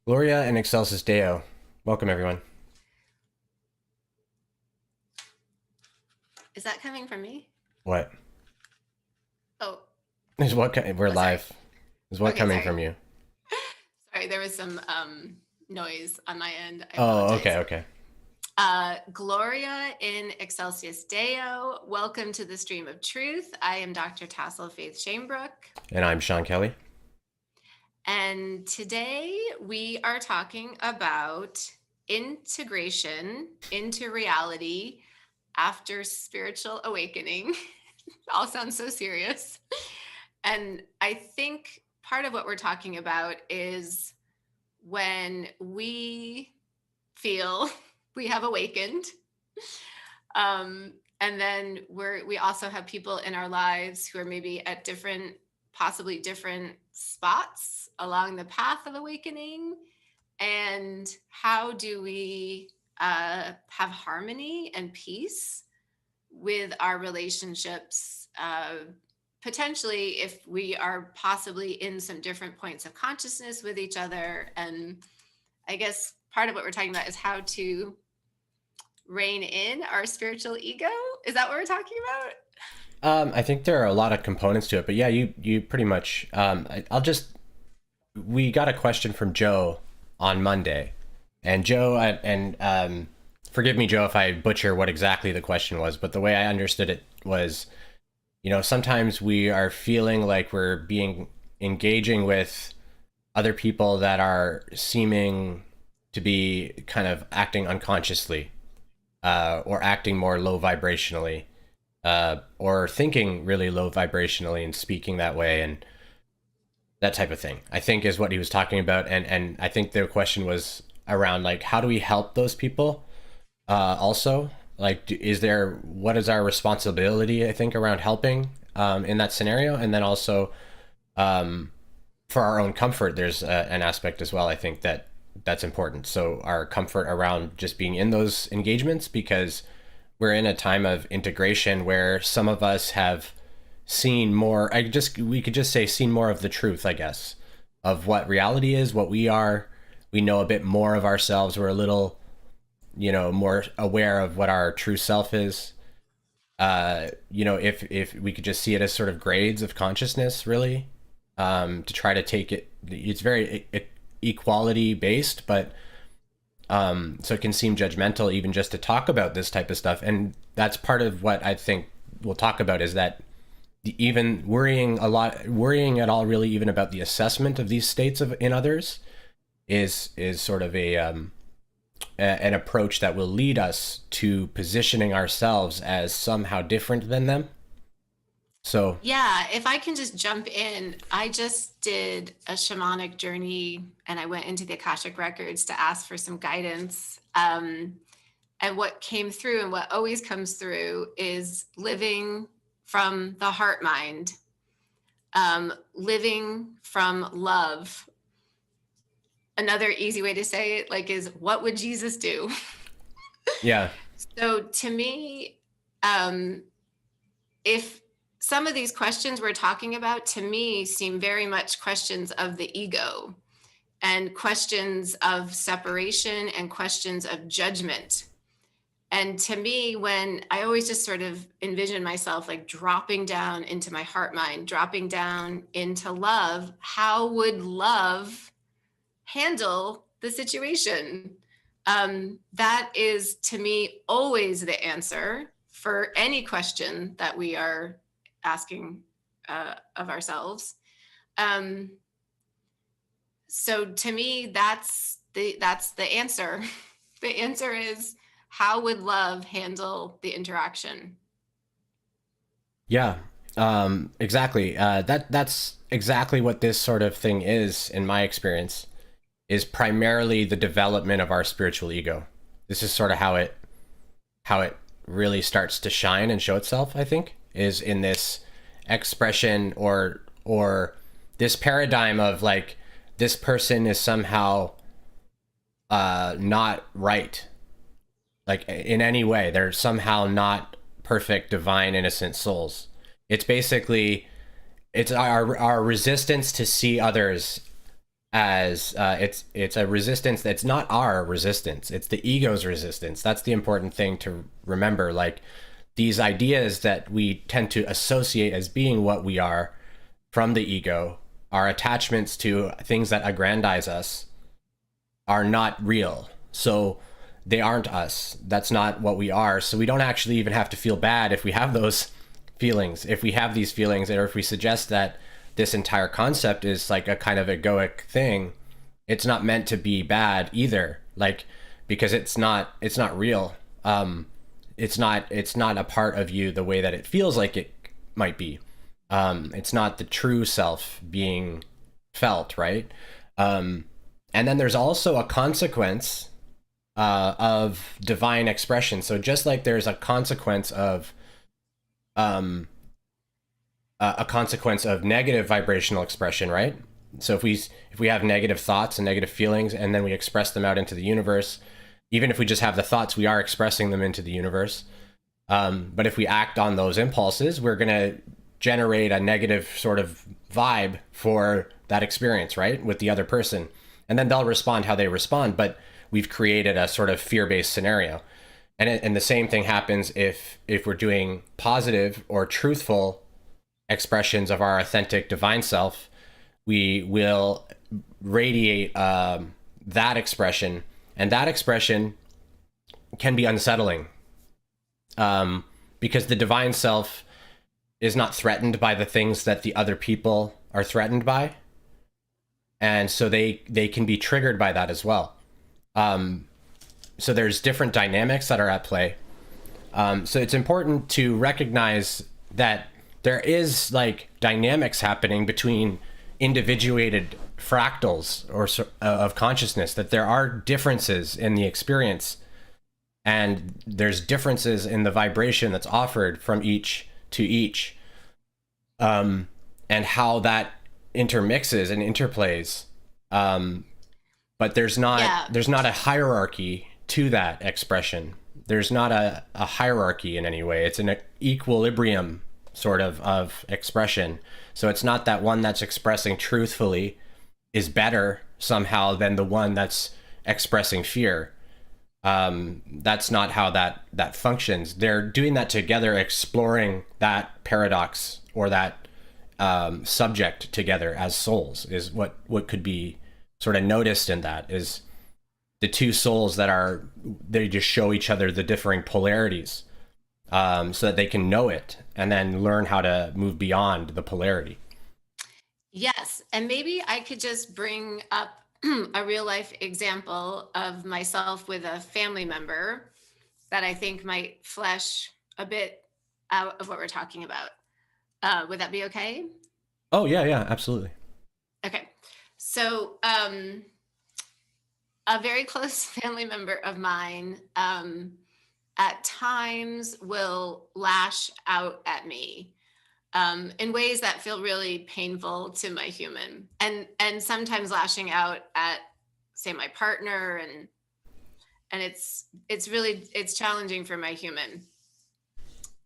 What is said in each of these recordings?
Gloria and Excelsis Deo. Welcome, everyone. Is that coming from me? What? Oh, Is what? We're oh, sorry. live. Is what Okay, coming sorry. from you? Sorry, there was some noise on my end. I Oh, okay, apologize. okay. Gloria in Excelsis Deo. Welcome to the Stream of Truth. I am Dr. Tassel Faith Shamebrook. And I'm Sean Kelly. And today we are talking about integration into reality after spiritual awakening. All sounds so serious. And I think part of what we're talking about is when we feel we have awakened. And then we also have people in our lives who are maybe at different, possibly different spots along the path of awakening. And how do we have harmony and peace with our relationships, potentially if we are possibly in some different points of consciousness with each other. And I guess part of what we're talking about is how to rein in our spiritual ego. Is that what we're talking about? I think there are a lot of components to it, but yeah, you pretty much. I'll just. We got a question from Joe on Monday, and Joe and forgive me, Joe, if I butcher what exactly the question was, but the way I understood it was, sometimes we are feeling like we're being engaging with other people that are seeming to be kind of acting unconsciously, or acting more low vibrationally, or thinking really low vibrationally and speaking that way, and that type of thing, I think is what he was talking about. And I think the question was around, like, how do we help those people? Also, like, what is our responsibility, I think, around helping in that scenario? And then also, for our own comfort, there's an aspect as well, I think, that's important. So our comfort around just being in those engagements, because we're in a time of integration where some of us have seen more. We could just say seen more of the truth, I guess, of what reality is, what we are. We know a bit more of ourselves. We're a little, more aware of what our true self is. If we could just see it as sort of grades of consciousness, really, to try to take it. It's very equality based, but so it can seem judgmental even just to talk about this type of stuff. And that's part of what I think we'll talk about, is that even worrying at all really even about the assessment of these states in others is sort of an approach that will lead us to positioning ourselves as somehow different than them. So Yeah, if I can just jump in, I just did a shamanic journey and I went into the Akashic Records to ask for some guidance. And what came through and what always comes through is living from the heart mind, living from love. Another easy way to say it, like, is what would Jesus do? yeah, So to me, if some of these questions we're talking about, to me, seem very much questions of the ego and questions of separation and questions of judgment. And to me, when I always just sort of envision myself like dropping down into my heart mind, dropping down into love, how would love handle the situation? That is, to me, always the answer for any question that we are asking of ourselves. So to me, that's the answer. The answer is, how would love handle the interaction? yeah, exactly. That's exactly what this sort of thing is, in my experience, is primarily the development of our spiritual ego. This is sort of how it really starts to shine and show itself, I think, is in this expression, or this paradigm of, like, this person is somehow not right, like, in any way. They're somehow not perfect, divine, innocent souls. It's basically, it's our resistance to see others as it's a resistance that's not our resistance. It's the ego's resistance. That's the important thing to remember. Like these ideas that we tend to associate as being what we are from the ego, our attachments to things that aggrandize us, are not real. So they aren't us. That's not what we are. So we don't actually even have to feel bad if we have those feelings. If we have these feelings, or if we suggest that this entire concept is like a kind of egoic thing, it's not meant to be bad either. Like, because it's not real. It's not a part of you the way that it feels like it might be. It's not the true self being felt, right? And then there's also a consequence of divine expression. So just like there's um, a consequence of negative vibrational expression, right? So if we have negative thoughts and negative feelings, and then we express them out into the universe, even if we just have the thoughts, we are expressing them into the universe. But if we act on those impulses, we're going to generate a negative sort of vibe for that experience, right, with the other person. And then they'll respond how they respond, but we've created a sort of fear-based scenario. And the same thing happens if we're doing positive or truthful expressions of our authentic divine self. We will radiate that expression, and that expression can be unsettling, because the divine self is not threatened by the things that the other people are threatened by, and so they can be triggered by that as well. So there's different dynamics that are at play. So it's important to recognize that there is like dynamics happening between individuated fractals of consciousness, that there are differences in the experience, and there's differences in the vibration that's offered from each to each, and how that intermixes and interplays. But there's not Yeah. there's not a hierarchy to that expression. There's not a hierarchy in any way. It's an equilibrium sort of expression. So it's not that one that's expressing truthfully is better somehow than the one that's expressing fear. That's not how that functions. They're doing that together, exploring that paradox, or that subject together as souls, is what could be sort of noticed in that, is the two souls they just show each other the differing polarities, so that they can know it and then learn how to move beyond the polarity. Yes. And maybe I could just bring up a real life example of myself with a family member that I think might flesh a bit out of what we're talking about. Would that be okay? Oh yeah, yeah, absolutely. Okay. So, a very close family member of mine at times will lash out at me in ways that feel really painful to my human, and sometimes lashing out at, say, my partner, and it's challenging for my human.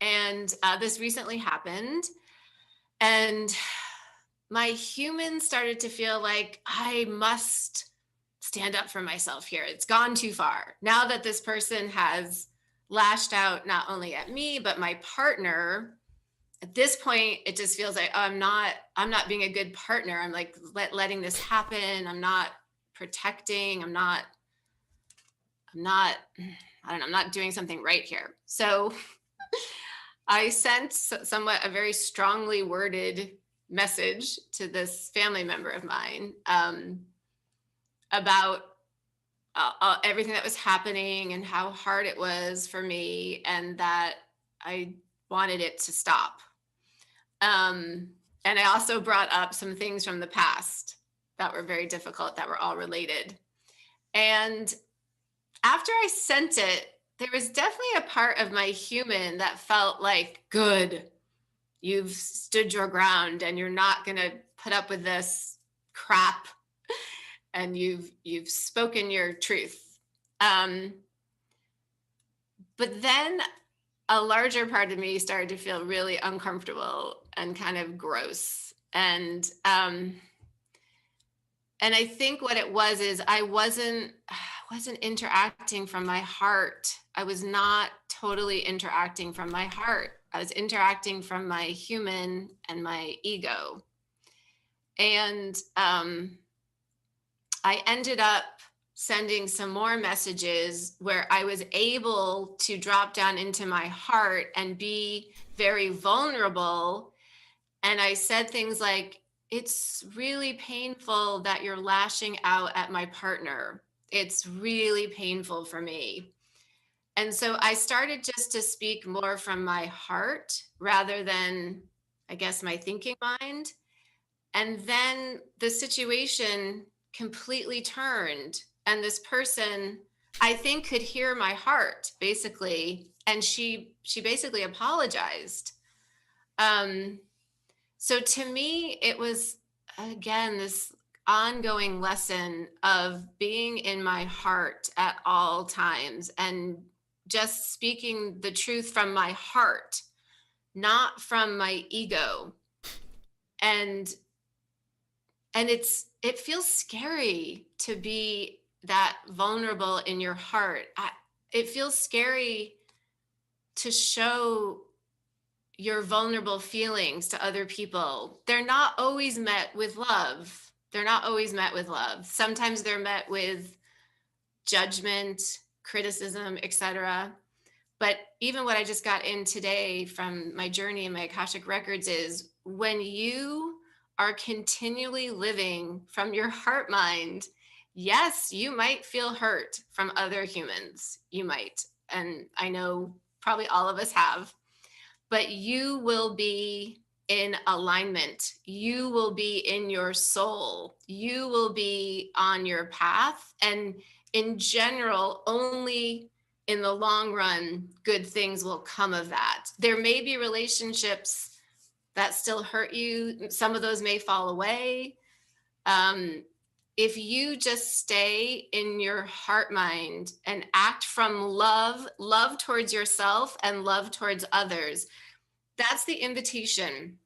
And this recently happened, and my human started to feel like I must stand up for myself here. It's gone too far. Now that this person has lashed out not only at me, but my partner, at this point, it just feels like, oh, I'm not being a good partner. I'm like letting this happen. I'm not protecting. I don't know, I'm not doing something right here. So I sent somewhat a very strongly worded message to this family member of mine, about everything that was happening and how hard it was for me, and that I wanted it to stop. And I also brought up some things from the past that were very difficult, that were all related. And after I sent it, there was definitely a part of my human that felt like, good, you've stood your ground and you're not going to put up with this crap, and you've spoken your truth. But then a larger part of me started to feel really uncomfortable and kind of gross. And And I think what it was is I wasn't interacting from my heart. I was not totally interacting from my heart. I was interacting from my human and my ego. And I ended up sending some more messages where I was able to drop down into my heart and be very vulnerable. And I said things like, it's really painful that you're lashing out at my partner. It's really painful for me. And so I started just to speak more from my heart rather than, I guess, my thinking mind. And then the situation completely turned. And this person, I think, could hear my heart basically. And she basically apologized. So to me, it was, again, this ongoing lesson of being in my heart at all times and just speaking the truth from my heart, not from my ego. And it feels scary to be that vulnerable in your heart. It feels scary to show your vulnerable feelings to other people. They're not always met with love. They're not always met with love. Sometimes they're met with judgment, criticism, etc. But even what I just got in today from my journey in my Akashic records is when you are continually living from your heart mind, yes, you might feel hurt from other humans. You might. And I know probably all of us have. But you will be in alignment. You will be in your soul. You will be on your path. And in general, only in the long run, good things will come of that. There may be relationships that still hurt you. Some of those may fall away. If you just stay in your heart mind and act from love towards yourself and love towards others, that's the invitation.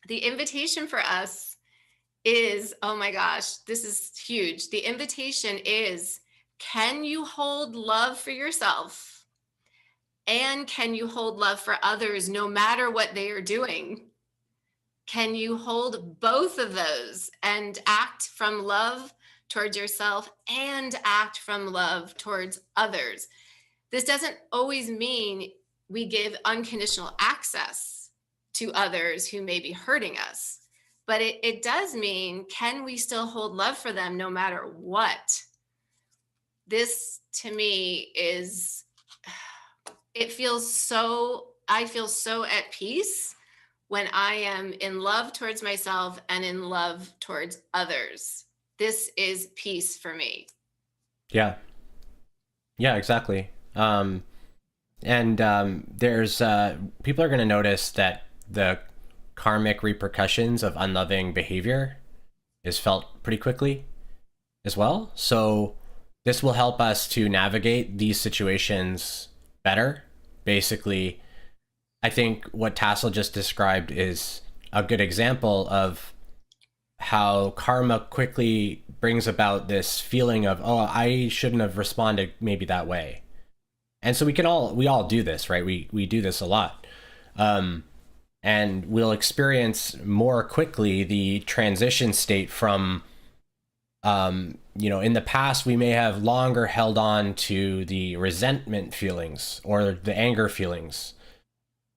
The invitation for us is, oh my gosh, this is huge. The invitation is, can you hold love for yourself? And can you hold love for others no matter what they are doing? Can you hold both of those and act from love towards yourself and act from love towards others? This doesn't always mean we give unconditional access to others who may be hurting us, but it does mean, can we still hold love for them no matter what? This to me is, I feel so at peace when I am in love towards myself and in love towards others. This is peace for me. Yeah. Yeah, exactly. There's people are going to notice that the karmic repercussions of unloving behavior is felt pretty quickly as well. So this will help us to navigate these situations better. Basically, I think what Tassel just described is a good example of how karma quickly brings about this feeling of, oh, I shouldn't have responded maybe that way. And so we all do this, right? We do this a lot. And we'll experience more quickly the transition state from, in the past, we may have longer held on to the resentment feelings or the anger feelings.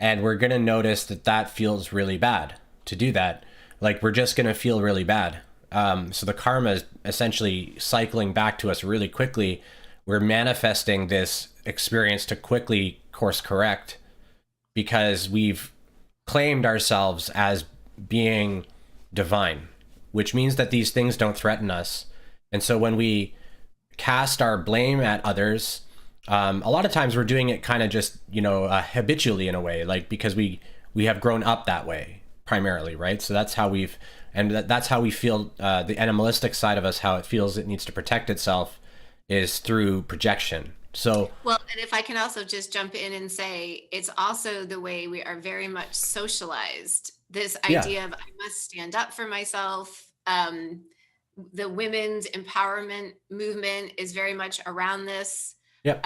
And we're going to notice that feels really bad to do that. Like, we're just going to feel really bad. So the karma is essentially cycling back to us really quickly. We're manifesting this experience to quickly course correct because we've claimed ourselves as being divine, which means that these things don't threaten us. And so when we cast our blame at others, a lot of times we're doing it kind of just, habitually in a way, like because we have grown up that way primarily, right? So that's how that's how we feel, the animalistic side of us, how it feels it needs to protect itself is through projection. So, well, and if I can also just jump in and say, it's also the way we are very much socialized. This idea of I must stand up for myself. The women's empowerment movement is very much around this. Yep.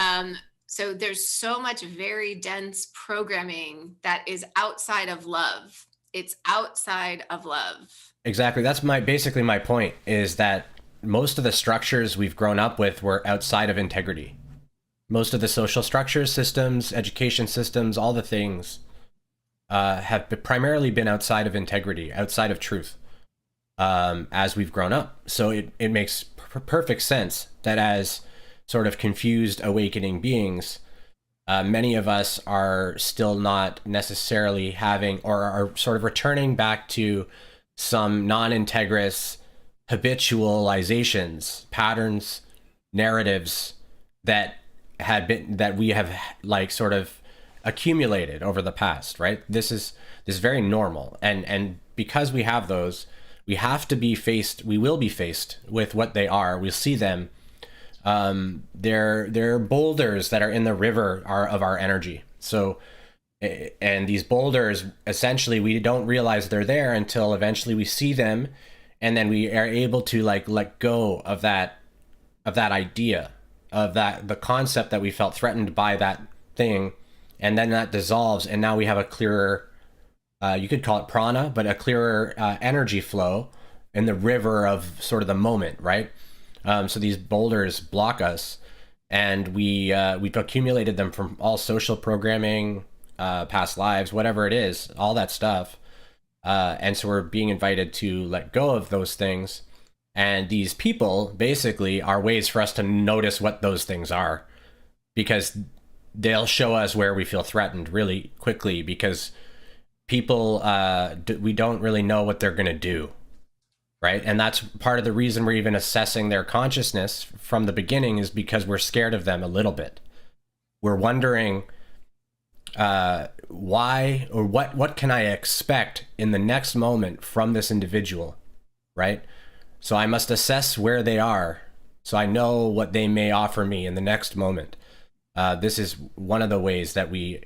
So there's so much very dense programming that is outside of love. It's outside of love. Exactly. That's basically my point, is that most of the structures we've grown up with were outside of integrity. Most of the social structures, systems, education systems, all the things have primarily been outside of integrity, outside of truth, as we've grown up. So it makes perfect sense that as sort of confused awakening beings, many of us are still not necessarily having, or are sort of returning back to some non-integrous habitualizations, patterns, narratives that we have like sort of accumulated over the past, right? This is very normal, and because we have those, we will be faced with what they are. We'll see them. They're boulders that are in the river of our energy. So, and these boulders, essentially, we don't realize they're there until eventually we see them, and then we are able to like let go of that idea, of the concept that we felt threatened by that thing, and then that dissolves, and now we have a clearer, you could call it prana, but a clearer energy flow in the river of sort of the moment, right? So these boulders block us, and we've accumulated them from all social programming, past lives, whatever it is, all that stuff. And so we're being invited to let go of those things. And these people basically are ways for us to notice what those things are, because they'll show us where we feel threatened really quickly, because people, we don't really know what they're going to do. Right. And that's part of the reason we're even assessing their consciousness from the beginning, is because we're scared of them a little bit. We're wondering why, or what can I expect in the next moment from this individual, right? So I must assess where they are, so I know what they may offer me in the next moment. This is one of the ways that we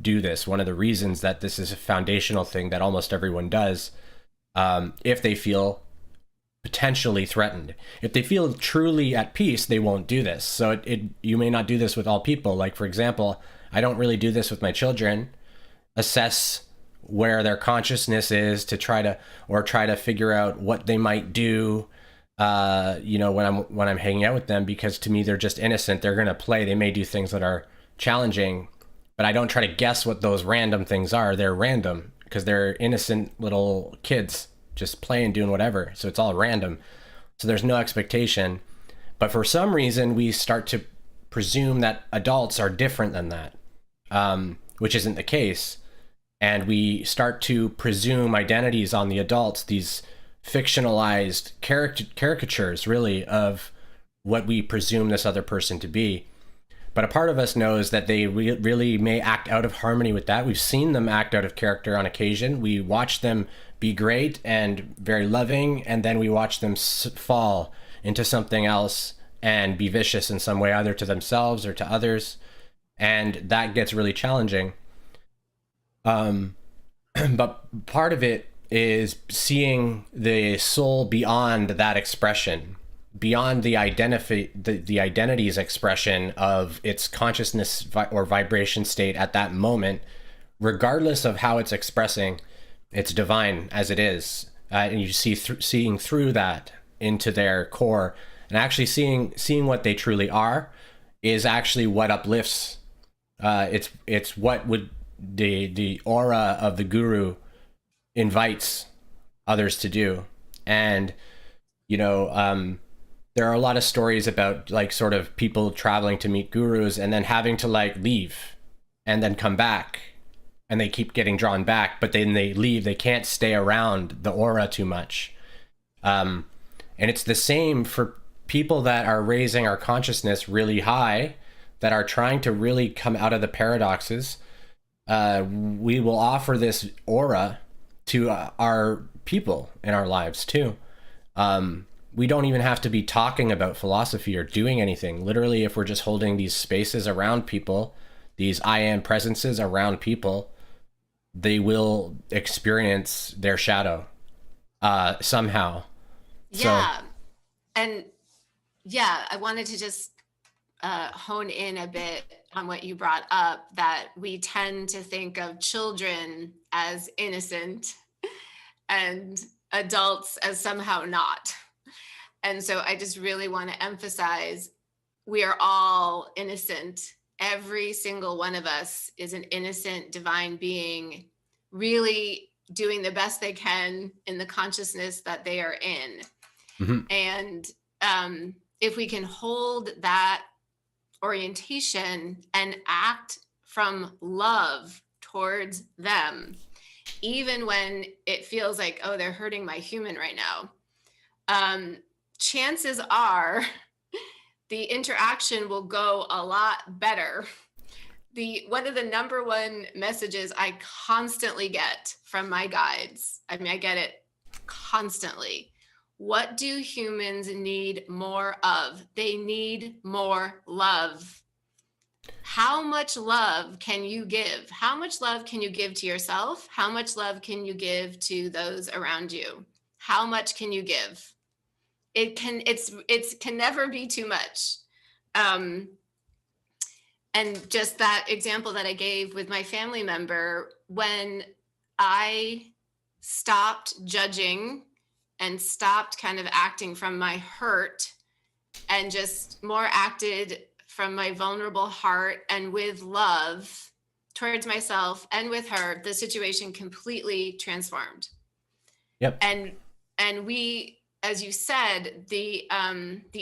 do this. One of the reasons that this is a foundational thing that almost everyone does, if they feel potentially threatened. If they feel truly at peace, they won't do this. So you may not do this with all people. Like, for example, I don't really do this with my children. Assess where their consciousness is to try to figure out what they might do, when I'm hanging out with them, because to me, they're just innocent. They're going to play. They may do things that are challenging, but I don't try to guess what those random things are. They're random because they're innocent little kids just playing, doing whatever. So it's all random. So there's no expectation. But for some reason, we start to presume that adults are different than that, which isn't the case. And we start to presume identities on the adults, these fictionalized caricatures, really, of what we presume this other person to be. But a part of us knows that they really may act out of harmony with that. We've seen them act out of character on occasion. We watch them be great and very loving, and then we watch them fall into something else and be vicious in some way, either to themselves or to others. And that gets really challenging. But part of it is seeing the soul beyond that expression, beyond the identity's expression of its consciousness or vibration state at that moment, regardless of how it's expressing. It's divine as it is, and you seeing through that into their core, and actually seeing what they truly are is actually what uplifts. It's what would the aura of the guru invites others to do. And there are a lot of stories about like sort of people traveling to meet gurus and then having to like leave and then come back, and they keep getting drawn back, but then they leave. They can't stay around the aura too much. And it's the same for people that are raising our consciousness really high, that are trying to really come out of the paradoxes. We will offer this aura to our people in our lives too. We don't even have to be talking about philosophy or doing anything. Literally, if we're just holding these spaces around people, these I am presences around people, they will experience their shadow somehow. Yeah. And yeah, I wanted to just hone in a bit on what you brought up, that we tend to think of children as innocent and adults as somehow not. And so I just really want to emphasize, we are all innocent. Every single one of us is an innocent divine being, really doing the best they can in the consciousness that they are in. Mm-hmm. And if we can hold that orientation and act from love towards them, even when it feels like, oh, they're hurting my human right now, chances are the interaction will go a lot better. One of the number one messages I constantly get from my guides, I mean, I get it constantly. What do humans need more of? They need more love. How much love can you give? How much love can you give to yourself? How much love can you give to those around you? How much can you give? It can never be too much. And just that example that I gave with my family member, when I stopped judging and stopped kind of acting from my hurt and just more acted from my vulnerable heart and with love towards myself and with her, the situation completely transformed. Yep. And we, as you said, the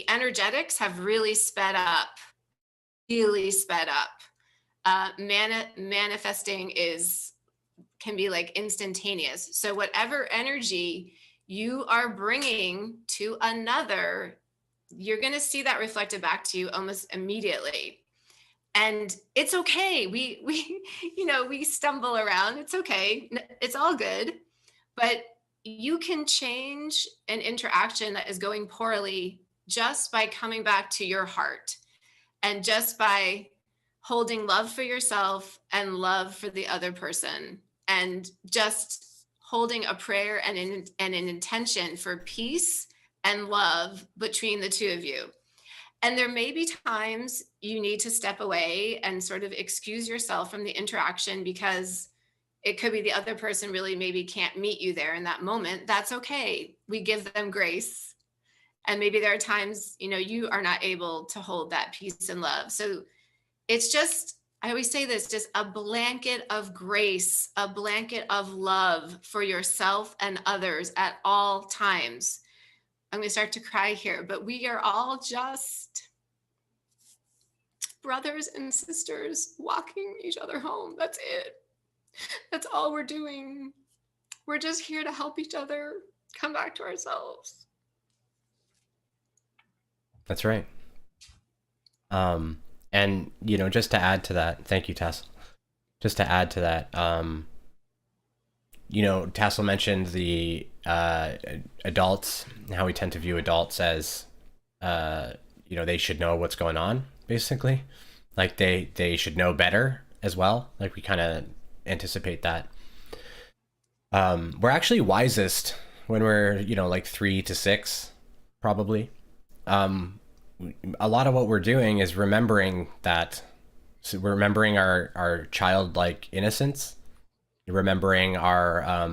energetics have really sped up. Manifesting can be like instantaneous. So whatever energy you are bringing to another, you're going to see that reflected back to you almost immediately. And it's okay. We stumble around. It's okay. It's all good. But you can change an interaction that is going poorly just by coming back to your heart, and just by holding love for yourself and love for the other person, and just holding a prayer and an intention for peace and love between the two of you. And there may be times you need to step away and sort of excuse yourself from the interaction, because it could be the other person really maybe can't meet you there in that moment. That's okay. We give them grace. And maybe there are times, you are not able to hold that peace and love. So it's just, I always say this, just a blanket of grace, a blanket of love for yourself and others at all times. I'm going to start to cry here, but we are all just brothers and sisters walking each other home. That's it. That's all we're doing. We're just here to help each other come back to ourselves. That's right. And just to add to that, thank you, Tess. Just to add to that, Tassel mentioned the adults, how we tend to view adults as, they should know what's going on, basically. Like they should know better as well. Like we kind of anticipate that. We're actually wisest when we're, like 3 to 6, probably. A lot of what we're doing is remembering that. So we're remembering our childlike innocence, remembering our,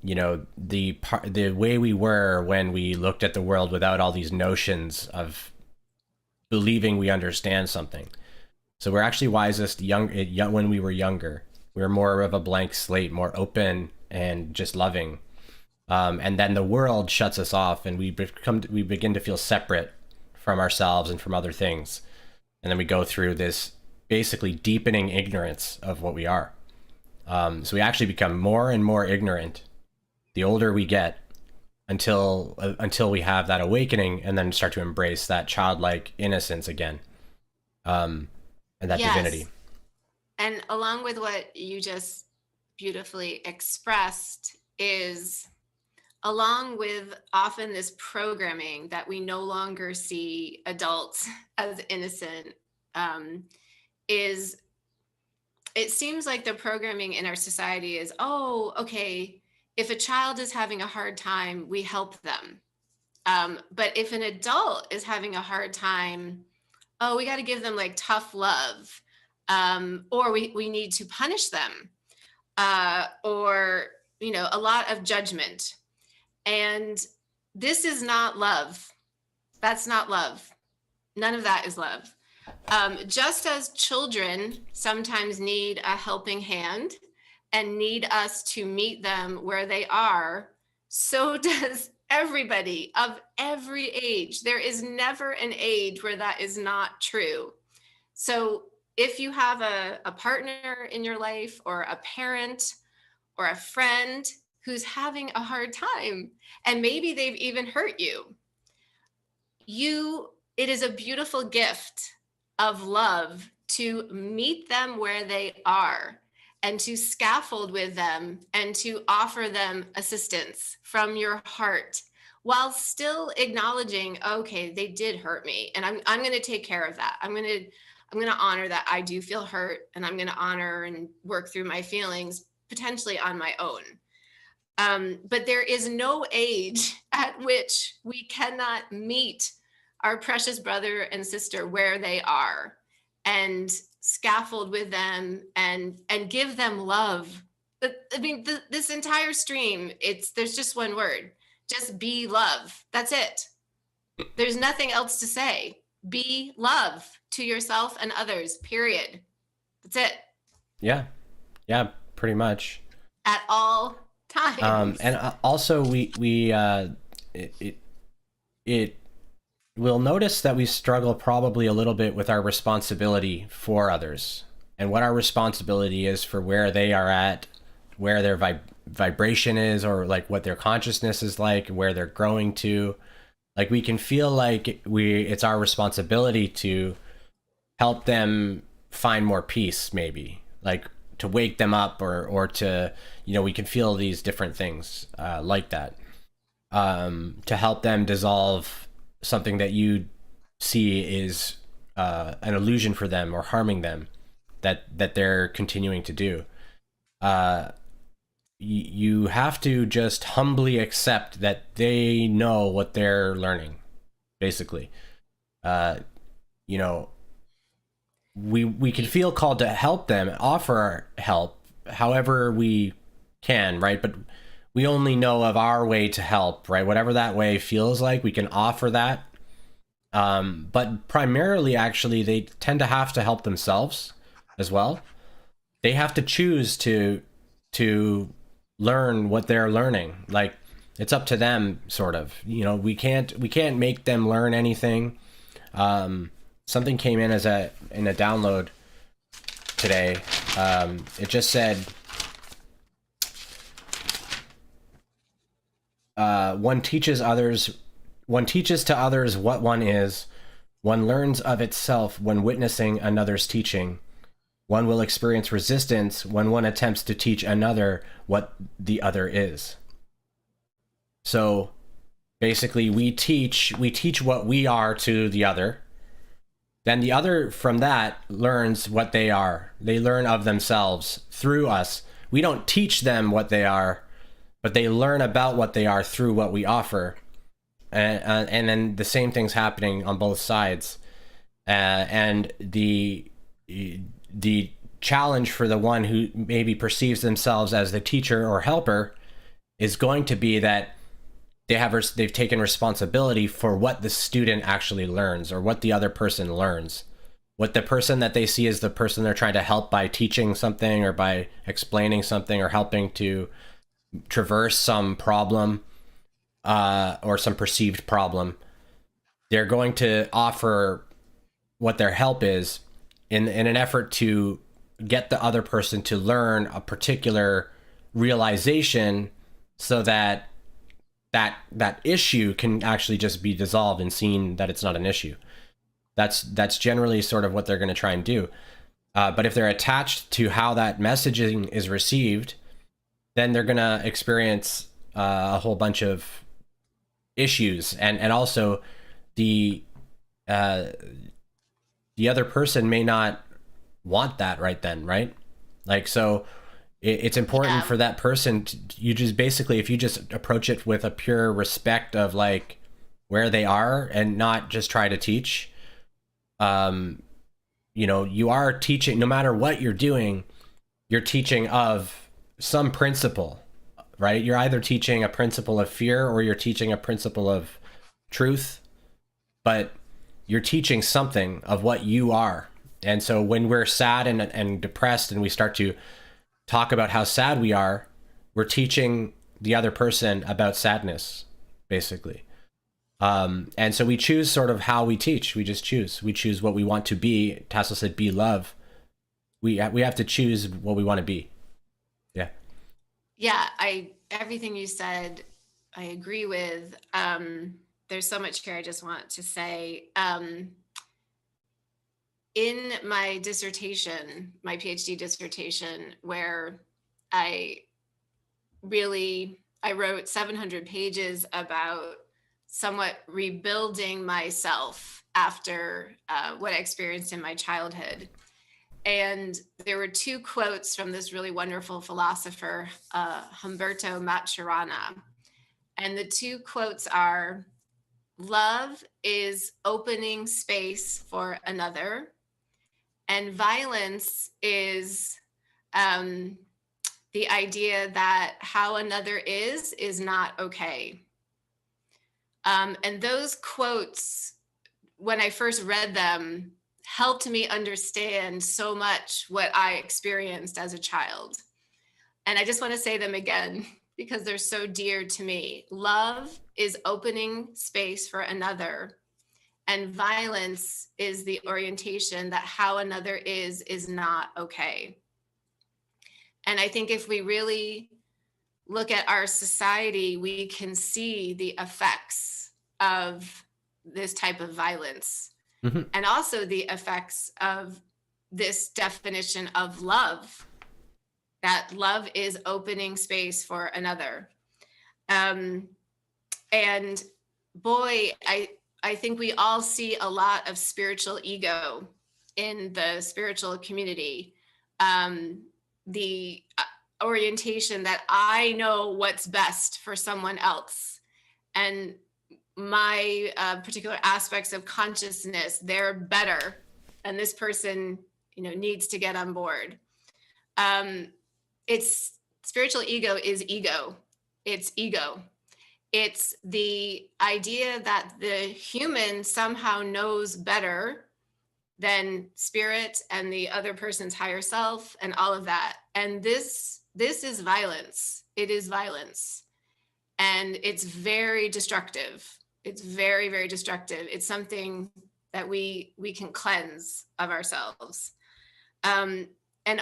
the way we were when we looked at the world without all these notions of believing we understand something. So we're actually wisest when we were younger. We were more of a blank slate, more open and just loving. And then the world shuts us off, and we begin to feel separate from ourselves and from other things. And then we go through this basically deepening ignorance of what we are. So we actually become more and more ignorant the older we get, until we have that awakening and then start to embrace that childlike innocence again, and that divinity. And along with what you just beautifully expressed is, along with often this programming that we no longer see adults as innocent, is it seems like the programming in our society is, oh, okay, if a child is having a hard time, we help them. But if an adult is having a hard time, oh, we got to give them like tough love, or we need to punish them, or, a lot of judgment. And this is not love. That's not love. None of that is love. Just as children sometimes need a helping hand and need us to meet them where they are, so does everybody of every age. There is never an age where that is not true. So if you have a partner in your life, or a parent, or a friend who's having a hard time, and maybe they've even hurt you, it is a beautiful gift of love to meet them where they are, and to scaffold with them, and to offer them assistance from your heart, while still acknowledging, okay, they did hurt me, and I'm going to take care of that. I'm going to honor that I do feel hurt, and I'm going to honor and work through my feelings potentially on my own. But there is no age at which we cannot meet our precious brother and sister where they are, and scaffold with them, and give them love. I mean, this entire stream, there's just one word: just be love. That's it. There's nothing else to say. Be love to yourself and others, period. That's it. Yeah, pretty much. At all times. And also we'll notice that we struggle probably a little bit with our responsibility for others, and what our responsibility is for where they are at, where their vibration is, or like what their consciousness is like, where they're growing to. Like, we can feel like it's our responsibility to help them find more peace, maybe, like to wake them up, or to, we can feel these different things like that, to help them dissolve something that you see is an illusion for them, or harming them, that they're continuing to do. You have to just humbly accept that they know what they're learning, basically. We can feel called to help them, offer help however we can, right? But we only know of our way to help, right? Whatever that way feels like, we can offer that. But primarily, actually, they tend to have to help themselves as well. They have to choose to learn what they're learning. Like, it's up to them, sort of. We can't make them learn anything. Something came in in a download today. It just said, one teaches to others what one is. One learns of itself when witnessing another's teaching. One will experience resistance when one attempts to teach another what the other is. So basically, we teach what we are to the other. Then the other, from that, learns what they are. They learn of themselves through us. We don't teach them what they are, but they learn about what they are through what we offer. And then the same thing's happening on both sides. And the challenge for the one who maybe perceives themselves as the teacher or helper is going to be that they've taken responsibility for what the student actually learns, or what the other person learns. What the person that they see as the person they're trying to help by teaching something, or by explaining something, or helping to traverse some problem, or some perceived problem, they're going to offer what their help is in an effort to get the other person to learn a particular realization, so that issue can actually just be dissolved and seen that it's not an issue. That's generally sort of what they're going to try and do. But if they're attached to how that messaging is received, then they're going to experience a whole bunch of issues, and also the other person may not want that right then, right? Like, so it's important for that person to, you just basically, if you just approach it with a pure respect of like, where they are and not just try to teach. You know, you are teaching, no matter what you're doing, you're teaching of some principle, right? You're either teaching a principle of fear or you're teaching a principle of truth, but you're teaching something of what you are. And so when we're sad and depressed and we start to talk about how sad we are, we're teaching the other person about sadness, basically. And so we choose sort of how we teach. We just choose. We choose what we want to be. Tassel said, "Be love." We have to choose what we want to be. Yeah. Yeah, everything you said, I agree with. There's so much here I just want to say. In my dissertation, my PhD dissertation, where I wrote 700 pages about somewhat rebuilding myself after what I experienced in my childhood. And there were two quotes from this really wonderful philosopher, Humberto Maturana. And the two quotes are, "Love is opening space for another, and violence is the idea that how another is not okay." And those quotes, when I first read them, helped me understand so much what I experienced as a child. And I just want to say them again because they're so dear to me. Love is opening space for another, and violence is the orientation that how another is not okay. And I think if we really look at our society, we can see the effects of this type of violence. Mm-hmm. And also the effects of this definition of love, that love is opening space for another. And boy, I think we all see a lot of spiritual ego in the spiritual community. The orientation that I know what's best for someone else, and my particular aspects of consciousness, they're better, and this person, needs to get on board. It's spiritual ego is ego. It's ego. It's the idea that the human somehow knows better than spirit and the other person's higher self and all of that. And this is violence. It is violence. And it's very destructive. It's very, very destructive. It's something that we can cleanse of ourselves. And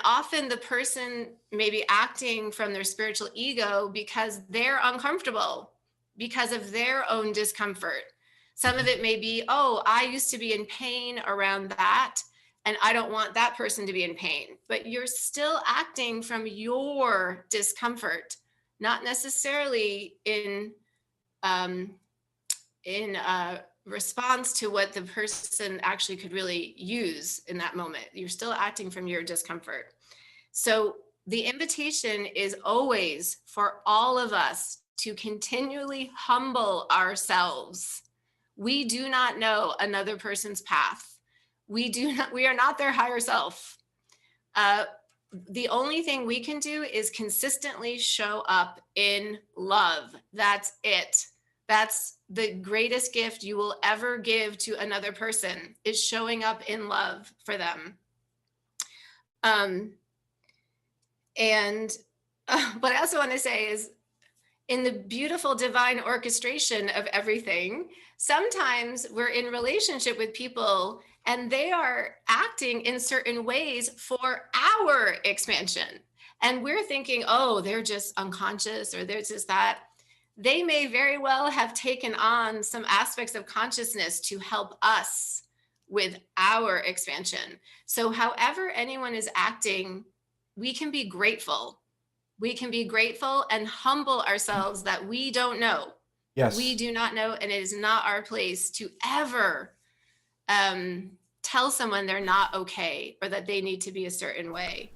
often the person may be acting from their spiritual ego because they're uncomfortable, because of their own discomfort. Some of it may be, oh, I used to be in pain around that, and I don't want that person to be in pain. But you're still acting from your discomfort, not necessarily in response to what the person actually could really use in that moment. You're still acting from your discomfort. So the invitation is always for all of us to continually humble ourselves. We do not know another person's path. We are not their higher self. The only thing we can do is consistently show up in love. That's it. That's the greatest gift you will ever give to another person, is showing up in love for them. What I also want to say is, in the beautiful divine orchestration of everything, sometimes we're in relationship with people and they are acting in certain ways for our expansion. And we're thinking, oh, they're just unconscious, or there's just that. They may very well have taken on some aspects of consciousness to help us with our expansion. So however anyone is acting, we can be grateful. We can be grateful and humble ourselves that we don't know. Yes. We do not know, and it is not our place to ever tell someone they're not okay or that they need to be a certain way.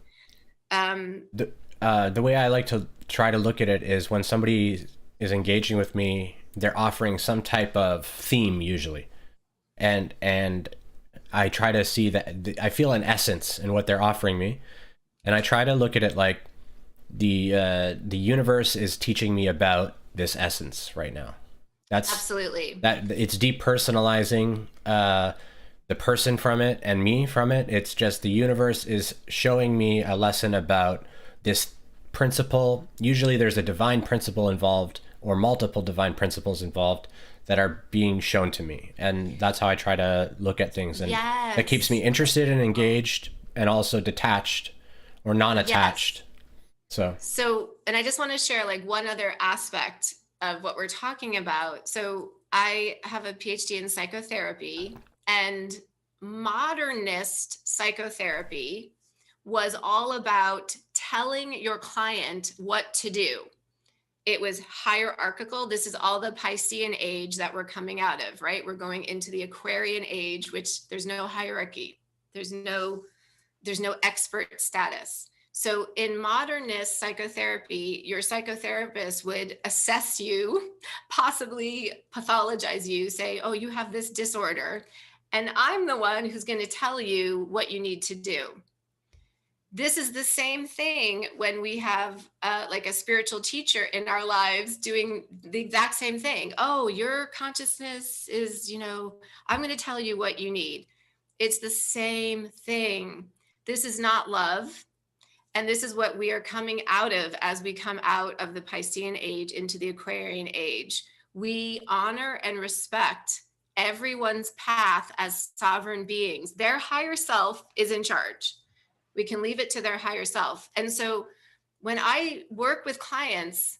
The way I like to try to look at it is when somebody is engaging with me, they're offering some type of theme usually, and I try to see that I feel an essence in what they're offering me, and I try to look at it like the universe is teaching me about this essence right now. That's Absolutely. that it's depersonalizing the person from it and me from it. It's just the universe is showing me a lesson about this principle. Usually there's a divine principle involved or multiple divine principles involved that are being shown to me. And that's how I try to look at things. And Yes. that keeps me interested and engaged and also detached or non-attached. Yes. So, and I just want to share like one other aspect of what we're talking about. So I have a PhD in psychotherapy, and modernist psychotherapy was all about telling your client what to do. It was hierarchical. This is all the Piscean age that we're coming out of, right? We're going into the Aquarian age, which there's no hierarchy. There's no expert status. So in modernist psychotherapy, your psychotherapist would assess you, possibly pathologize you, say, oh, you have this disorder. And I'm the one who's going to tell you what you need to do. This is the same thing when we have like a spiritual teacher in our lives doing the exact same thing. Oh, your consciousness is, I'm going to tell you what you need. It's the same thing. This is not love. And this is what we are coming out of as we come out of the Piscean age into the Aquarian age. We honor and respect everyone's path as sovereign beings. Their higher self is in charge. We can leave it to their higher self. And so when I work with clients,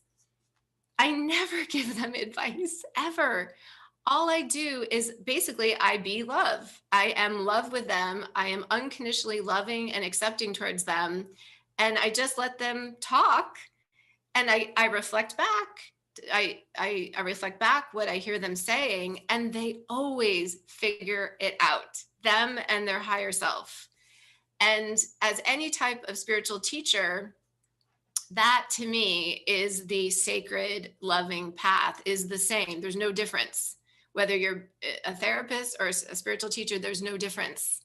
I never give them advice, ever. All I do is basically I be love. I am love with them. I am unconditionally loving and accepting towards them. And I just let them talk, and I reflect back. I reflect back what I hear them saying, and they always figure it out, them and their higher self. And as any type of spiritual teacher, that to me is the sacred loving path, is the same. There's no difference. Whether you're a therapist or a spiritual teacher, there's no difference.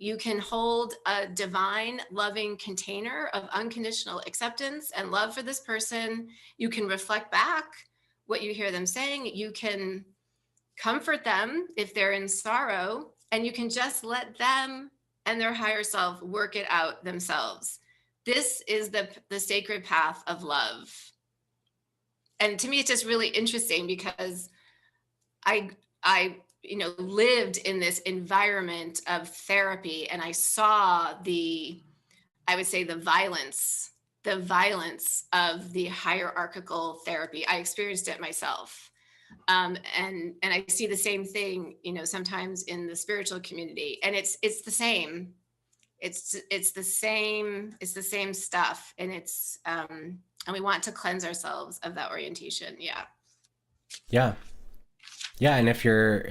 You can hold a divine, loving container of unconditional acceptance and love for this person. You can reflect back what you hear them saying. You can comfort them if they're in sorrow, and you can just let them and their higher self work it out themselves. This is the sacred path of love. And to me, it's just really interesting because I lived in this environment of therapy, and I saw the violence of the hierarchical therapy. I experienced it myself. And I see the same thing, sometimes in the spiritual community, and it's the same. It's the same stuff. And and we want to cleanse ourselves of that orientation. Yeah. Yeah. Yeah, and if you're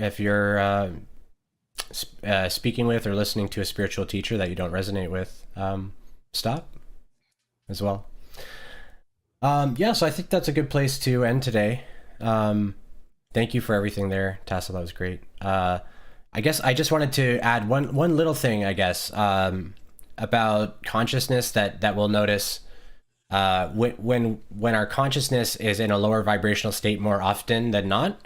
speaking with or listening to a spiritual teacher that you don't resonate with, stop as well. So I think that's a good place to end today. Thank you for everything there, Tassel. That was great. I guess I just wanted to add one little thing, I guess, about consciousness that we'll notice when our consciousness is in a lower vibrational state more often than not.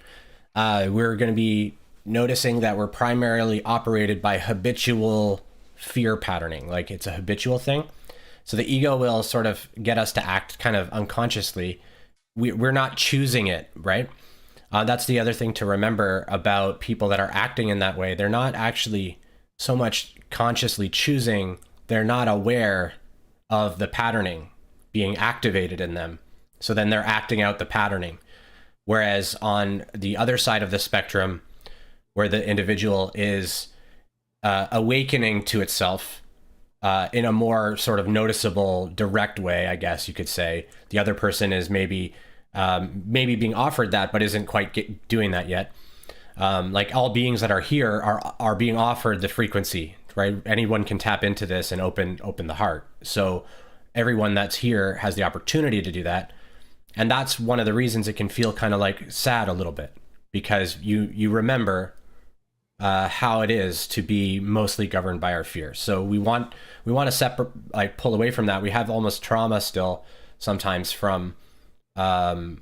We're going to be noticing that we're primarily operated by habitual fear patterning, like it's a habitual thing. So the ego will sort of get us to act kind of unconsciously. We're not choosing it, right? That's the other thing to remember about people that are acting in that way. They're not actually so much consciously choosing, they're not aware of the patterning being activated in them. So then they're acting out the patterning. Whereas on the other side of the spectrum, where the individual is awakening to itself in a more sort of noticeable, direct way, I guess you could say, the other person is maybe being offered that, but isn't quite doing that yet. Like all beings that are here are being offered the frequency, right? Anyone can tap into this and open the heart. So everyone that's here has the opportunity to do that. And that's one of the reasons it can feel kind of like sad a little bit, because you remember how it is to be mostly governed by our fear. So we want to separate, like pull away from that. We have almost trauma still sometimes from the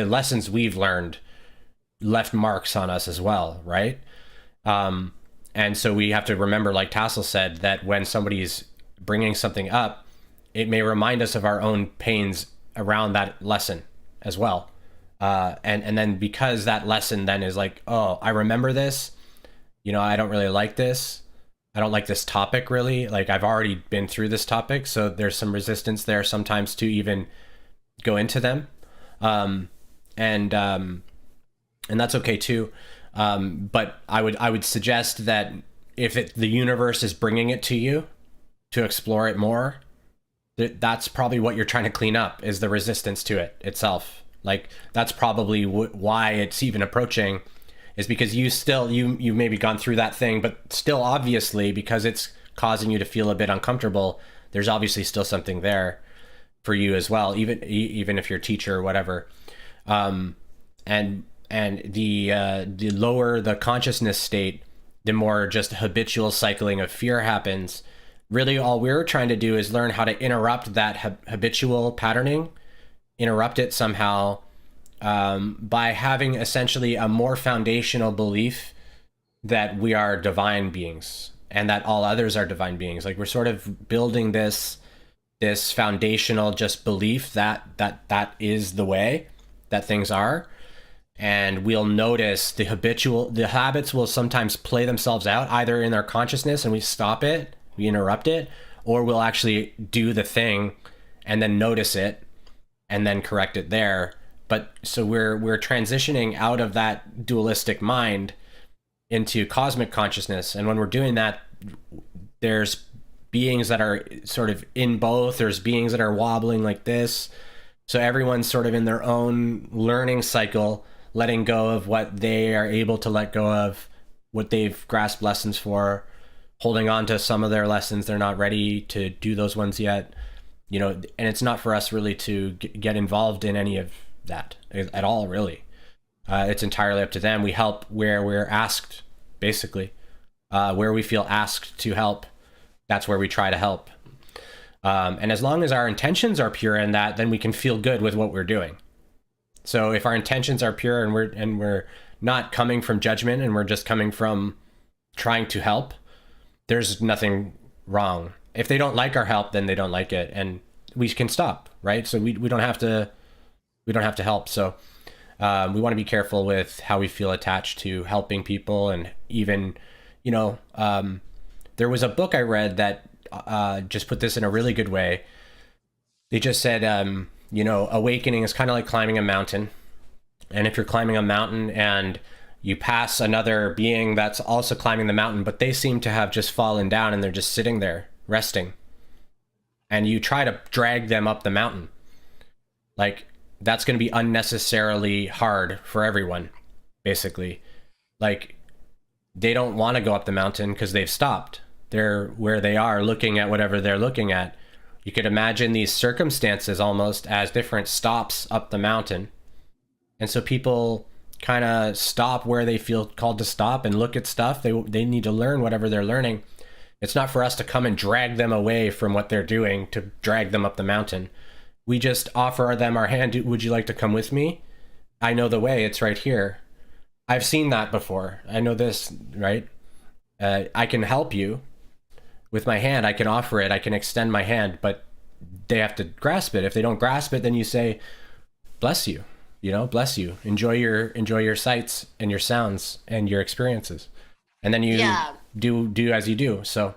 lessons we've learned left marks on us as well, right? And so we have to remember, like Tassel said, that when somebody's bringing something up, it may remind us of our own pains around that lesson as well. And then because that lesson then is like, oh, I remember this, I don't really like this. I don't like this topic really. Like I've already been through this topic. So there's some resistance there sometimes to even go into them. And that's okay too. But I would suggest that if the universe is bringing it to you to explore it more, that's probably what you're trying to clean up, is the resistance to it itself. Like that's probably why it's even approaching, is because you've maybe gone through that thing, but still obviously, because it's causing you to feel a bit uncomfortable, there's obviously still something there for you as well, even if you're a teacher or whatever. And the lower the consciousness state, the more just habitual cycling of fear happens. Really, all we're trying to do is learn how to interrupt that habitual patterning, interrupt it somehow, by having essentially a more foundational belief that we are divine beings and that all others are divine beings. Like we're sort of building this foundational just belief that is the way that things are. And we'll notice the habits will sometimes play themselves out either in our consciousness and we stop it, we interrupt it, or we'll actually do the thing and then notice it and then correct it there. But so we're transitioning out of that dualistic mind into cosmic consciousness. And when we're doing that, there's beings that are sort of in both. There's beings that are wobbling like this. So everyone's sort of in their own learning cycle, letting go of what they are able to let go of, what they've grasped lessons for, holding on to some of their lessons. They're not ready to do those ones yet, and it's not for us really to get involved in any of that at all, really. It's entirely up to them. We help where we're asked, basically. Where we feel asked to help, that's where we try to help. And as long as our intentions are pure in that, then we can feel good with what we're doing. So if our intentions are pure and we're not coming from judgment and we're just coming from trying to help, there's nothing wrong. If they don't like our help, then they don't like it, and we can stop, right? So we don't have to help. So we want to be careful with how we feel attached to helping people. And even there was a book I read that just put this in a really good way. They just said awakening is kind of like climbing a mountain. And if you're climbing a mountain and you pass another being that's also climbing the mountain, but they seem to have just fallen down and they're just sitting there resting, and you try to drag them up the mountain, like that's going to be unnecessarily hard for everyone, basically. Like they don't want to go up the mountain because they've stopped. They're where they are looking at whatever they're looking at. You could imagine these circumstances almost as different stops up the mountain. And so people kind of stop where they feel called to stop and look at stuff. They need to learn whatever they're learning. It's not for us to come and drag them away from what they're doing, to drag them up the mountain. We just offer them our hand. Would you like to come with me? I know the way. It's right here. I've seen that before. I know this, right? I can help you with my hand. I can offer it. I can extend my hand, but they have to grasp it. If they don't grasp it, then you say, bless you, bless you. Enjoy your sights and your sounds and your experiences. And then you do as you do. So,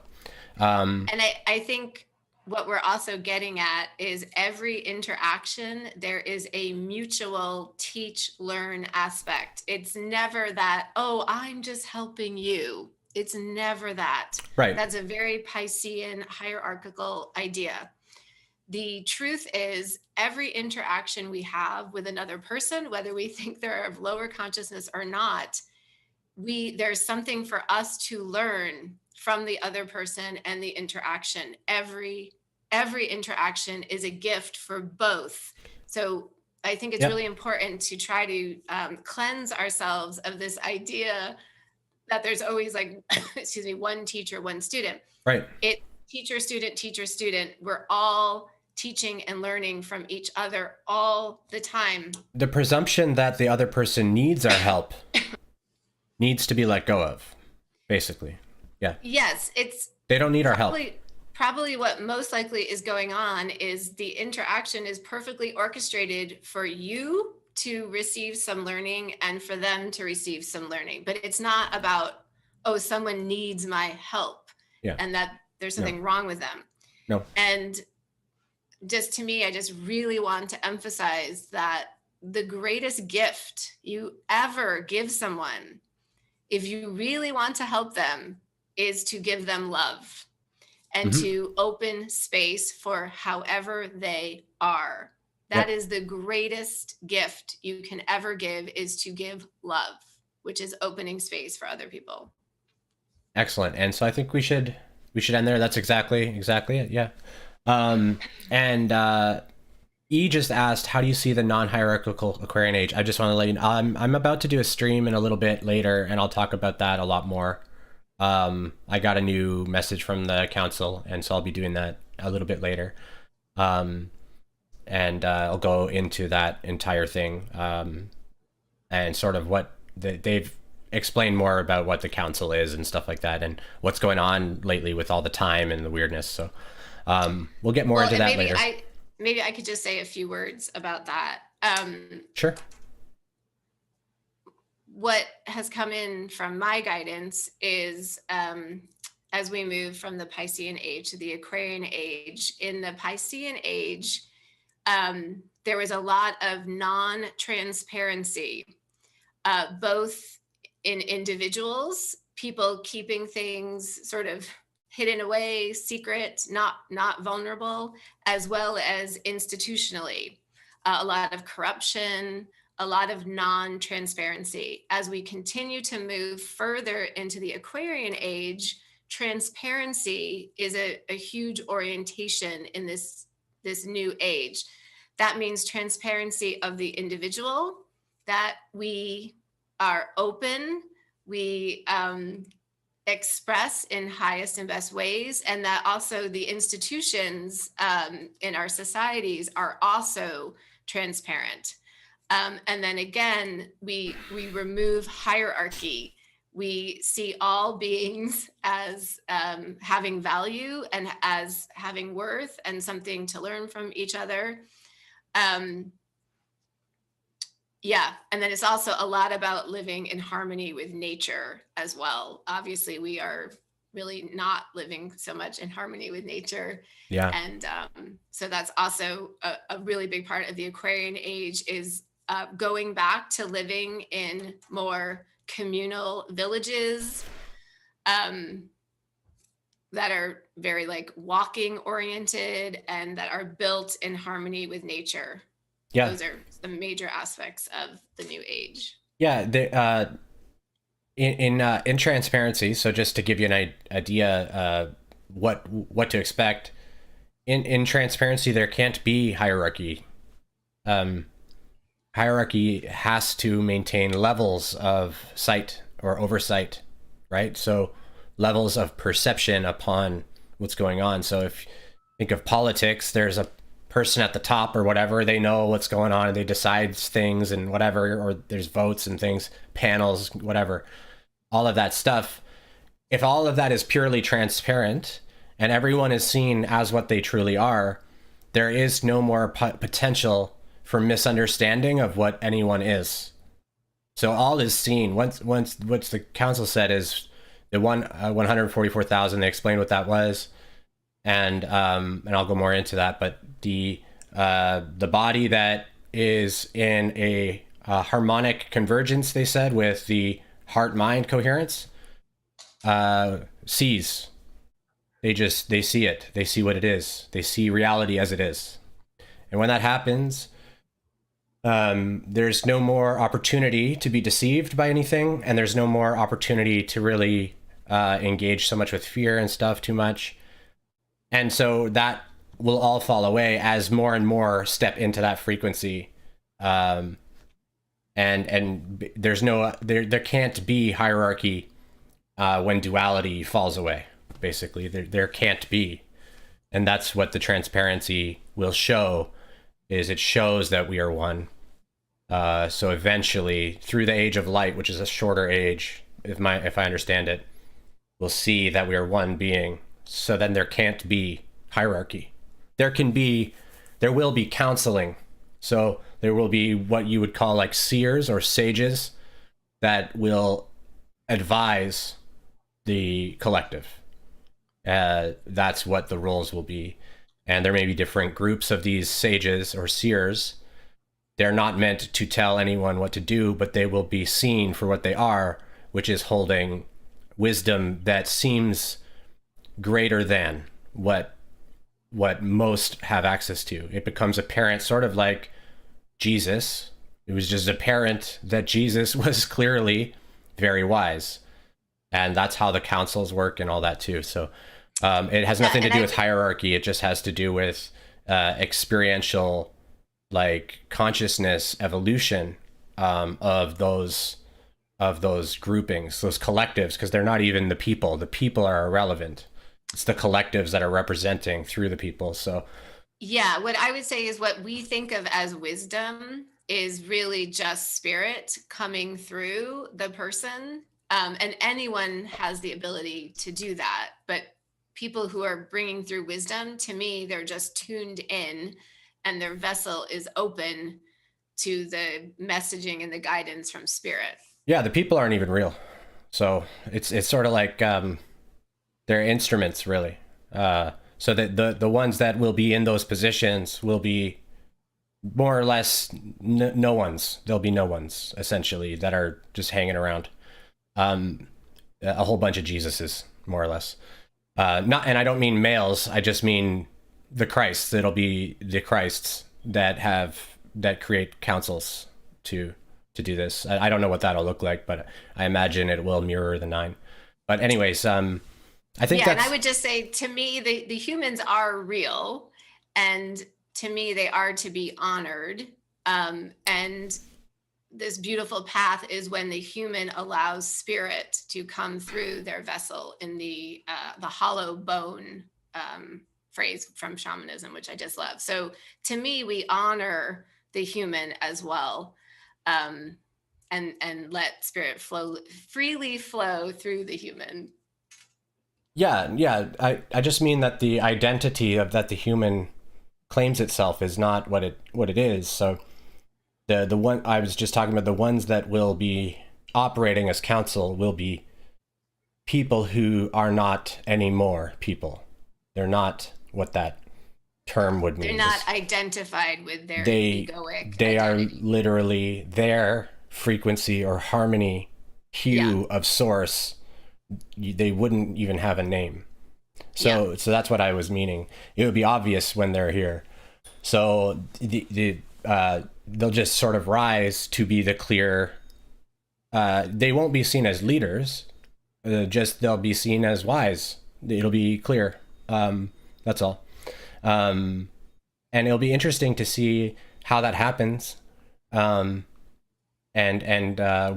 and I think what we're also getting at is every interaction, there is a mutual teach, learn aspect. It's never that, oh, I'm just helping you. It's never that. Right. That's a very Piscean hierarchical idea. The truth is, every interaction we have with another person, whether we think they're of lower consciousness or not, there's something for us to learn from the other person and the interaction. Every interaction is a gift for both. So I think it's really important to try to cleanse ourselves of this idea that there's always like, excuse me, one teacher, one student. Right. It teacher, student, teacher, student. We're all teaching and learning from each other all the time. The presumption that the other person needs our help needs to be let go of, basically. Yeah. Yes, they don't need our help. Probably what most likely is going on is the interaction is perfectly orchestrated for you to receive some learning and for them to receive some learning. But it's not about, oh, someone needs my help and that there's something wrong with them. No. And just to me, I just really want to emphasize that the greatest gift you ever give someone, if you really want to help them, is to give them love. And to open space for however they are. That is the greatest gift you can ever give, is to give love, which is opening space for other people. Excellent. And so I think we should end there. That's exactly it. Yeah. E just asked, how do you see the non-hierarchical Aquarian age? I just want to let you know, I'm about to do a stream in a little bit later, and I'll talk about that a lot more. I got a new message from the council, and so I'll be doing that a little bit later. And I'll go into that entire thing, and sort of what they've explained more about what the council is and stuff like that, and what's going on lately with all the time and the weirdness. So we'll get more into that later. Maybe I could just say a few words about that. Sure. What has come in from my guidance is as we move from the Piscean age to the Aquarian age. In the Piscean age, there was a lot of non-transparency, both in individuals, people keeping things sort of hidden away, secret, not vulnerable, as well as institutionally. A lot of corruption, a lot of non-transparency. As we continue to move further into the Aquarian age, transparency is a huge orientation in this new age. That means transparency of the individual, that we are open, we express in highest and best ways, and that also the institutions in our societies are also transparent. And then again, we remove hierarchy. We see all beings as having value and as having worth and something to learn from each other. Yeah, and then it's also a lot about living in harmony with nature as well. Obviously, we are really not living so much in harmony with nature. Yeah. And so that's also a really big part of the Aquarian age, is going back to living in more communal villages that are very like walking oriented and that are built in harmony with nature. Yeah. Those are the major aspects of the new age. Yeah. In transparency, so just to give you an idea what to expect, in transparency there can't be hierarchy. Hierarchy has to maintain levels of sight or oversight, right? So levels of perception upon what's going on. So if you think of politics, there's a person at the top or whatever, they know what's going on and they decide things and whatever, or there's votes and things, panels, whatever, all of that stuff. If all of that is purely transparent and everyone is seen as what they truly are, there is no more potential for misunderstanding of what anyone is. So all is seen. Once what the council said is the 144,000, they explained what that was. And I'll go more into that, but the body that is in a harmonic convergence, they said, with the heart-mind coherence, sees. They see it. They see what it is. They see reality as it is. And when that happens, there's no more opportunity to be deceived by anything, and there's no more opportunity to really engage so much with fear and stuff too much. And so that will all fall away as more and more step into that frequency. um, and there's no there can't be hierarchy when duality falls away. Basically, there can't be, and that's what the transparency will show. Is it shows that we are one. So eventually, through the age of light, which is a shorter age, if I understand it, we'll see that we are one being. So then there can't be hierarchy. There will be counseling. So there will be what you would call like seers or sages that will advise the collective. That's what the roles will be. And there may be different groups of these sages or seers. They're not meant to tell anyone what to do, but they will be seen for what they are, which is holding wisdom that seems greater than what most have access to. It becomes apparent, sort of like Jesus. It was just apparent that Jesus was clearly very wise, and that's how the councils work and all that too. So it has nothing to do with hierarchy. It just has to do with experiential, like, consciousness evolution of those groupings, those collectives, because they're not even the people. The people are irrelevant. It's the collectives that are representing through the people. So yeah, what I would say is what we think of as wisdom is really just spirit coming through the person. And anyone has the ability to do that. But people who are bringing through wisdom, to me, they're just tuned in and their vessel is open to the messaging and the guidance from spirit. Yeah, the people aren't even real. So it's sort of like they're instruments, really. So that the ones that will be in those positions will be more or less no ones. There'll be no ones, essentially, that are just hanging around. A whole bunch of Jesuses, more or less. Not, and I don't mean males. I just mean the Christs. It'll be the Christs that create councils to do this. I don't know what that'll look like, but I imagine it will mirror the 9. But anyways, I think and I would just say, to me, the humans are real, and to me, they are to be honored. And this beautiful path is when the human allows spirit to come through their vessel in the hollow bone phrase from shamanism, which I just love. So to me, we honor the human as well, and let spirit freely flow through the human. Yeah. I just mean that the identity of that the human claims itself is not what it is. So the one I was just talking about, the ones that will be operating as council will be people who are not anymore people. They're not what that term would mean. They're not identified with their egoic They identity. are literally their frequency or harmony hue of source. They wouldn't even have a name. So that's what I was meaning. It would be obvious when they're here. So they'll just sort of rise to be the clear. They won't be seen as leaders. They'll be seen as wise. It'll be clear. That's all. And it'll be interesting to see how that happens. And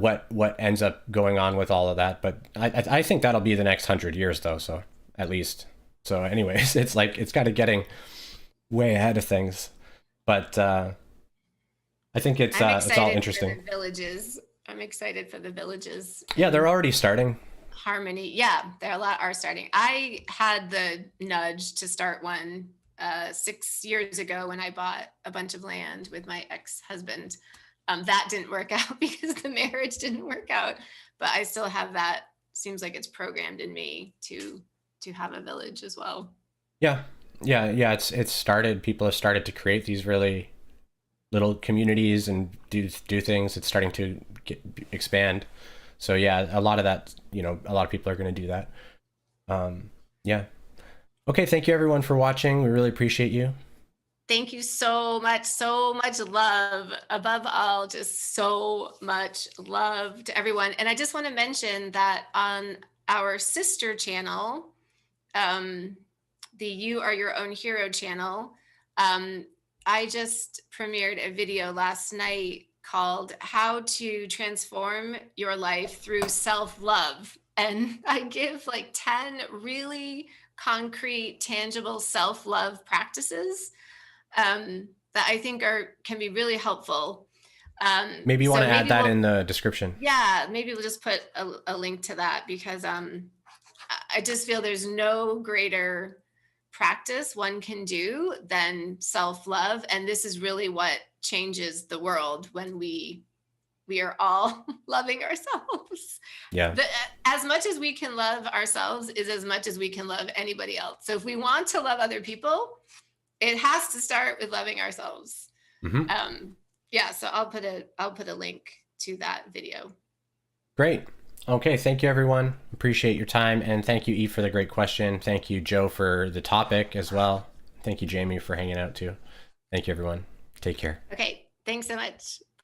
what ends up going on with all of that. But I think that'll be the next 100 years, though. So at least. So anyways, it's like it's kind of getting way ahead of things. But I think it's all interesting. For the villages. I'm excited for the villages. Yeah, they're already starting. Harmony. Yeah, there are starting. I had the nudge to start one 6 years ago when I bought a bunch of land with my ex-husband. That didn't work out because the marriage didn't work out, but I still have that. Seems like it's programmed in me to have a village as well. Yeah. It's started. People have started to create these really little communities and do things. It's starting to expand. So yeah, a lot of that, a lot of people are going to do that. Yeah. Okay. Thank you everyone for watching. We really appreciate you. Thank you so much love. Above all, just so much love to everyone. And I just want to mention that on our sister channel, the You Are Your Own Hero channel, I just premiered a video last night called How to Transform Your Life Through Self-Love. And I give like 10 really concrete, tangible self-love practices that I think can be really helpful. Maybe you want So to add maybe that in the description. yeah, maybe we'll just put a link to that, because I just feel there's no greater practice one can do than self-love. And this is really what changes the world, when we are all loving ourselves. Yeah. As much as we can love ourselves is as much as we can love anybody else. So if we want to love other people, it has to start with loving ourselves. Yeah, so I'll put a link to that video. Great. Okay, thank you, everyone. Appreciate your time, and thank you, Eve, for the great question. Thank you, Joe, for the topic as well. Thank you, Jamie, for hanging out too. Thank you, everyone. Take care. Okay, thanks so much.